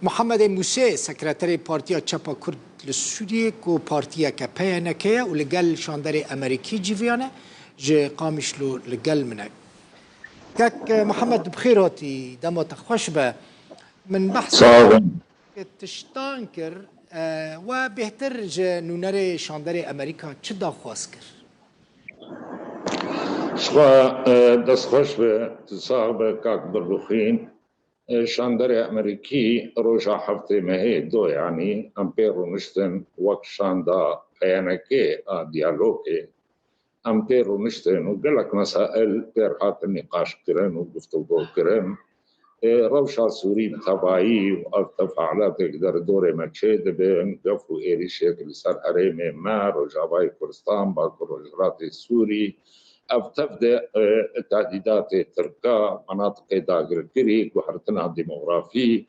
محمد موسى سكرتير بارتيا تشابا كرد للسورية كو بارتيا كبيانكيا ولقال شاندري أمريكي جيفيانا جي قامشلو لقال منك كاك محمد بخيراتي دمو تخوش به من بحث تشتانكر وبهتر جي نونري شاندري أمريكا چدا خواسكر شخوا دست خوش به تصاحب كاك بردوخين شاندري أمريكي روجا حفتي مهي دو يعني أمبيرو نشتن وقت شاندا بيانكي ديالوكي أمبيرو نشتن وقالك مسائل بيرحات النقاش كرن وقفتو كرن روشا سوري تبعي والتفاعلات يقدر دوري مكشيد بين قفو إيري شكل سر حريمي ما روجا باي كردستان باكو روجرات السوري تبدأ التهديدات تركا مناطق داغر كريك وحرتنا الديموغرافي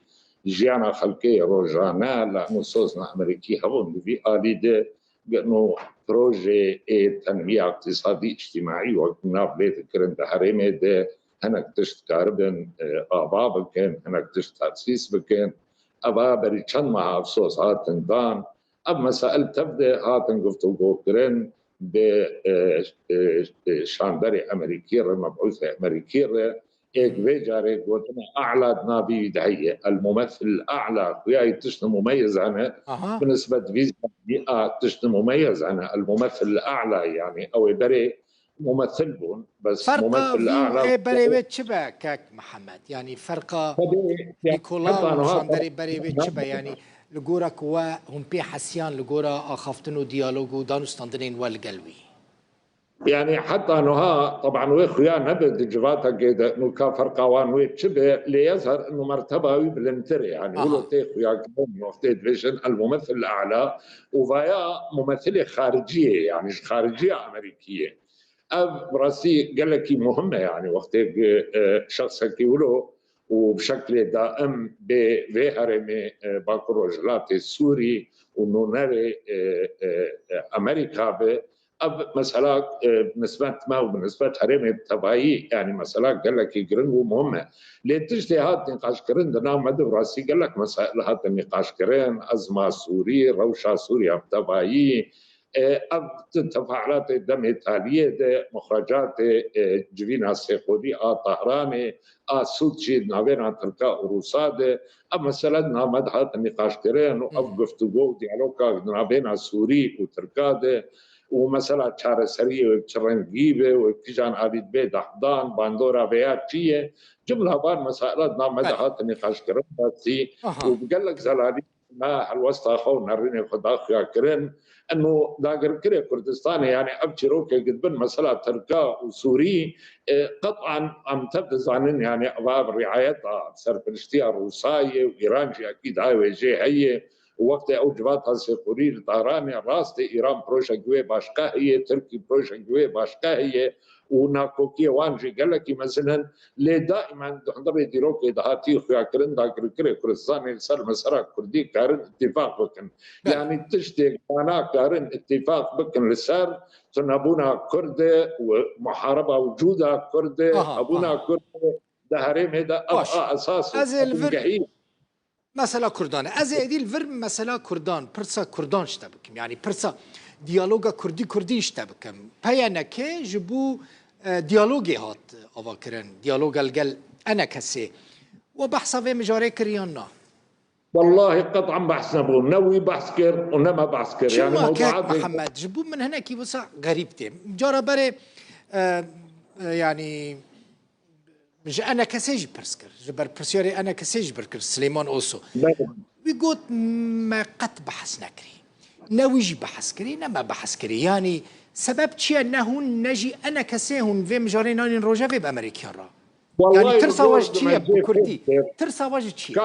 جيانا خلقية روجانا لأنه صوصنا أمريكي هون في آليدة بأنه بروجي تنمية اقتصادي اجتماعي وكنا بليت كرن حريمي ده هناك تشت كاربن آبا بكن هناك تشت تأسيس بكن أبا بريشان مع أفسوس هاتن دان أب مسائل تبدأ هاتن قفتو بوكرن بشاندري أمريكي مبعوثة أمريكي إيك بيجاري قوتنا أعلى نابي دهية الممثل الأعلى وياي تشت مميز عنه بالنسبة فيزا تشت مميز عنه الممثل الأعلى يعني أو بري ممثل بون بس ممثل الأعلى بريبت شبه كاك محمد يعني فرقة نيكولا وشاندري بريبت شبه يعني لجورك وهم بي حسيان لجورا أخفتنو ديالوجو دانو ستاندرين والقلبي يعني حتى انه طبعا ويخويا نبت جواتا كده انه كفرقه وان ويتشبه ليظهر انه مرتبه بالانتري يعني ولو تيخويا كمان وقتيت فيشن الممثل الاعلى وفيا ممثله خارجيه يعني خارجيه امريكيه براسي قال لك مهمه يعني وقتك شخصك يقولوا وبشكل دائم بهرم باكروجلات السوري ونونري امريكا مسألة بالنسبة ما وبالنسبة حريم التبعي يعني مسألة قال لك يقرنوا مهمة لتجتهاد نقاش كرن دنا مدب راسي قال لك مسائل هذا النقاش كرن أزمة سوري روشة سوريا تبعي تفاعلات الدم التالية مخرجات جبينا السيخودي طهراني سوتشي نابينا تركا وروساد مسألة نامد هذا النقاش كرن وقفتو ديالوكا نابينا سوري وتركا ومسألة شارع سرية وشرنجيبة وكجان عبيد بيت أحضان باندورا بيات شيء جملة بار مسائل نامدهات النقاش كرن باتي وبقال لك زلالي ما الوسط أخو نريني خداخ يا كرن أنه داقر كري كردستاني يعني أبشروك قد بن مسألة تركا وسوري قطعا أم تبدز عنن يعني أباب رعايتها سر فلسطين الروسية وإيران أكيد هاي وجه هي وقت اوجباتها سيقولي طهران راست ايران بروجا جوي باشقا هي تركي بروجا جوي باشقا هي وناكوكي وانجي قال لك مثلا لي دائما حضر يديروك دهاتي خويا كرن دا كري كردستان سر مسرا كردي كارن اتفاق بكن يعني تشتي انا كارن اتفاق بكن لسر تنبونا كرد ومحاربه وجودها كرد ابونا كرد دهريم هذا اساس مثلا كردان از ایدی الفرم مثلا كردان پرسا كردان شتبكم يعني پرسا ديالوجا كردي شتبكم بيانكي جبو ديالوجي هات افاكرن ديالوجا الجل انا كسي وبحثا في مجاري كريانا والله قطعا بحث نبو نوي بحث كر ونما بحث كر يعني موضوعات محمد جبو من هنا كي وسع غريبتي جارة بري يعني أنا كسيج برسكر جبر برسيوري أنا كسيج بركر سليمان أوسو بيقول ما قد بحث نكري نويج بحث كري نما بحث كري يعني سبب شيء أنه نجي أنا كسيهن في مجارينان روجا في بأمريكا را يعني ترسا واجد شيء بكردي ترسا واجد شيء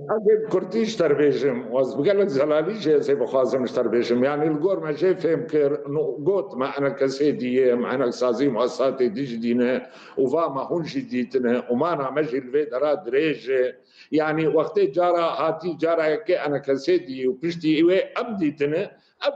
أجيب كرديش تربيجم وأزبقال لك زلالي جاي زي بخازم تربيجم يعني الجور ما جاي فهم كر نقط ما أنا كسيدية ما أنا سازي مؤسساتي دي جدينا وفما هون جديدنا وما أنا مجي الفيد راد ريجة يعني وقت جارا هاتي جارا يكي أنا كسيدي وبشتي إيوه أبديتنا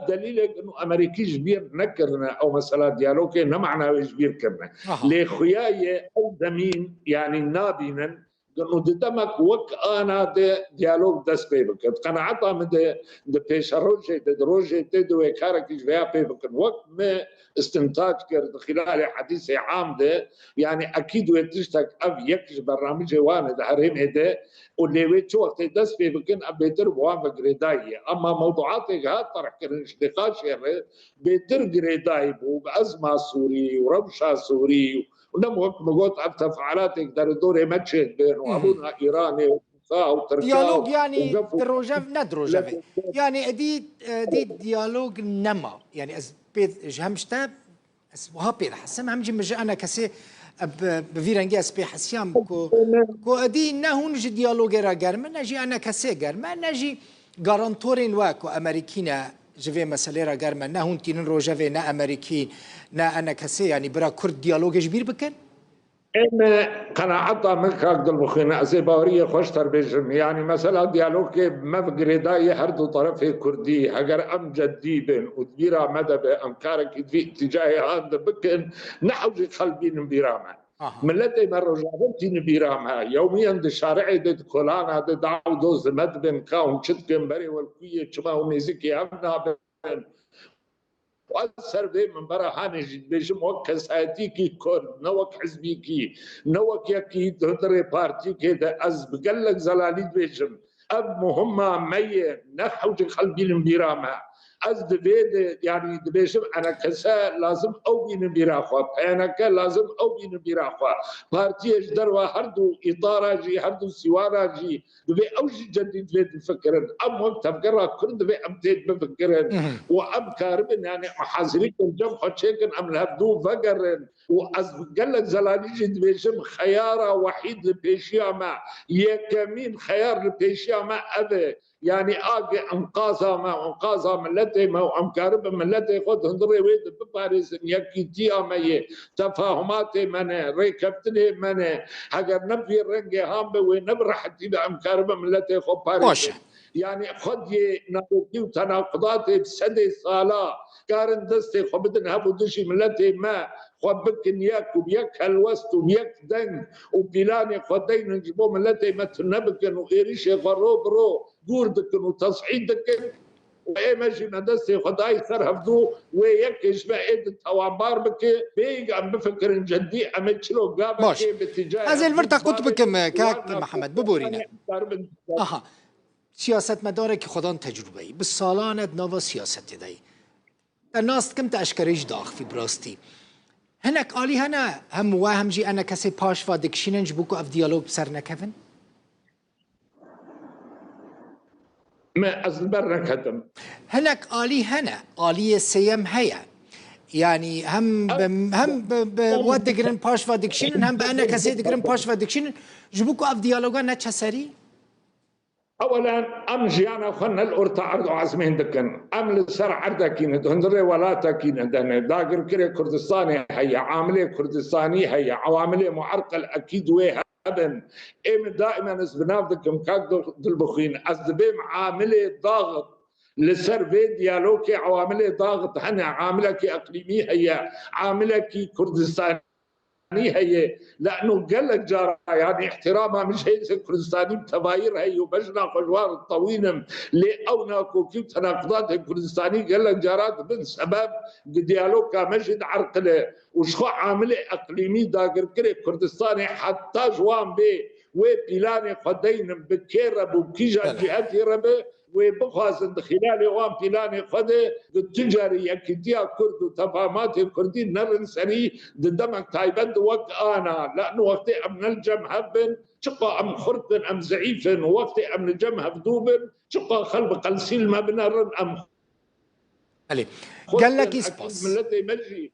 بدليل انه امريكي جبير نكرنا او مساله ديالوكي نمعنا جبير كرنا لخيايه او دمين يعني نابنا قالوا دمك وك انا ديالوج دس بيبك قناعتها من بيش روجي دروجي تدوي كارك جويا بيبك وك ما استنتاج كرد خلال حديث عام ده يعني اكيد ويتشتك اب يكش برنامج وانا هريم ده واللي ويتشو وقت دس بيبك ابيتر بوان جريداي اما موضوعاتك ها طرح كرنش نقاش بيتر جريداي وبازمه سوري وربشه سوري ونم وقت مقوت تفعيلاتك در دور متشهد بين وابونا ايراني ديالوج يعني دروجاف ندروجاف يعني دي ديالوج نما يعني از بيد جهمشتا اسمها بيد حسم همجي مج انا كسي بفيرنجي اس بي حسيام كو ادي نهون جي ديالوج را گرم نجي انا كسي گرم نجي غارانتورين واكو امريكينا جوي مساله را گرم نهون تين روجاف نا امريكي نا انا كسي يعني برا كرد ديالوج جبير بكن انا قناعتها من كاك البخينا زيباوريه خوش تربيجم يعني مثلا ديالوج ما بقريداي هردو طرفي كردي اگر ام جدي بين ودبيرا مدى بامكارك في اتجاه هذا بكن نحوجي قلبين بيراما ملتي مرة جابتين بيراما يوميا دي شارعي دي كولانا دي دعو دوز مدبن كاون شتكن بري والكوية شما ونزيكي امنا بين وأثر به من برا هانج بيجم وك ساعتيكي كورد نوك حزبيكي نوك يكي تهدري بارتي كده أز بقلك زلالي بيجم أب مهمة مي نحوج قلبي المبيرامة أز دبيد يعني دبيجم أنا كسا لازم أو بين بيراخوا أنا لازم أو بين بيراخوا بارتي أجدر هردو إطاراجي هردو سواراجي دبي أوجي جديد بيد فكرن أم وقت تفكرها كل دبي أمتيد بفكرن وأم كاربن يعني محاضرين الجم خشيكن أم لهبدو فكرن وأز قلت زلاليجي دبيجم خيارة وحيد لبيشياما يكمين خيار لبيشياما أبي يعني آجي أنقاذها ملتي ما أمكارب ملتي خد هندري ويد بباريس يكي تيا مي تفاهماتي منه ريكبتني منه هاجر نبي رنجي هام ونبرح تيدا أمكارب ملتي خد باريس يعني خد نقوكي وتناقضاتي بسدي صالة كارن دستي خبدن هبو دشي ملتي ما خبك نياك وبيك هالوست وبيك دنج وبلاني خدين نجيبو ملتي ما تنبكن وإيريشي غرو برو جوردكن وتصعيدكن وإيه ماشي مدرسة خداي سرهبدو ويكش بعيد التوابار بك بيجي عم بفكر جدي أمتشلو قابك باتجاه هذا الفرطة كنت بكم كاك محمد ببورينا سياسة مدارك خدان تجربي بالصالانة نوفا سياسة دي الناس كم تأشكريش داخ في براستي هناك آلي هنا هم واهم جي أنا كسي باش فادكشيننج بوكو أف ديالوج بسرنا كيفن ما أزبرنا كتم هناك آلي هنا آلية سيم هيا يعني هم بواد دقرن باش فادكشينن هم بأنا كسي دقرن باش فادكشينن جبوكو أف ديالوجا نتشسري اولا ام جيانا خلنا الارتا عرض عزمين دكن ام لسر عرضا كين هندري ولا تكين دنا داقر كري كردستاني هي عامله كردستاني هي عوامله معرقل اكيد وهبن ام دائما اسبناف دكم كاك دلبخين ازبيم عامله ضاغط لسر في ديالوكي عوامله ضاغط هنا عامله كي اقليمي هي عامله كي كردستاني هي لانه قال لك جارة يعني احترامها مش هي كردستاني بتباير هي وبجنا قجوار الطوينم لأونا كيف تناقضات الكردستاني قال لك جارات من سبب ديالوكا مجد عرقله وشخو عامله اقليمي داقر كري كردستاني حتى جوان بي وبيلاني قدين بكيرب وكيجا جهات ربه وبخوازن خلال وان بلاني خده التجاري يكتيا كرد وتفاهمات الكردين نرنسني دمك تايبند وقت انا لانه وقت امن الجم هبن شقا ام خرطن ام زعيفن وقت امن الجم هبدوبن شقا خلب قلسيل ما بنرن ام علي قال لك يسبس ملتي مجي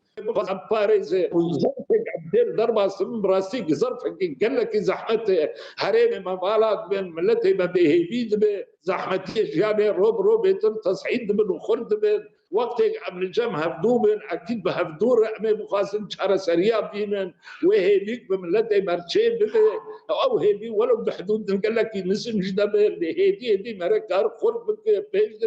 باريزي وزرفك عبدير ضربة سم براسيك زرفك قال لك زحمة هرين مبالات بين ملتي ما بيهيبيد بزحمة يعني روب يتم تصعيد من وخرد من وقت من الجمع هفدوبن اكيد بهفدور امي بخاسن شهر سريع بينن وهيليك بملتي مرشي او هيلي ولو بحدود قال لك نسم جدا هيدي مركار قرب بيج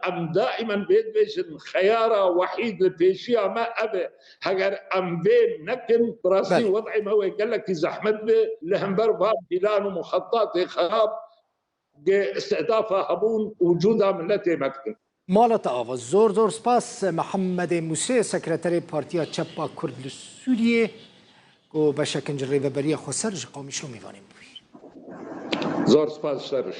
ام دائما بيت بيش خيارة وحيد لبيشيا ما ابي هجر ام بين نكن براسي وضعي ما هو قال لك زحمت لهمبر باب بلان ومخطط خراب استهدافها هبون وجودها ملتي مكتن مالت آواز زور سپاس محمد موسی سکرتری پارتیا چپا کرد سوریه و بشکنج ریوبری خسرج قومی شلو میوانیم زور سپاس سرش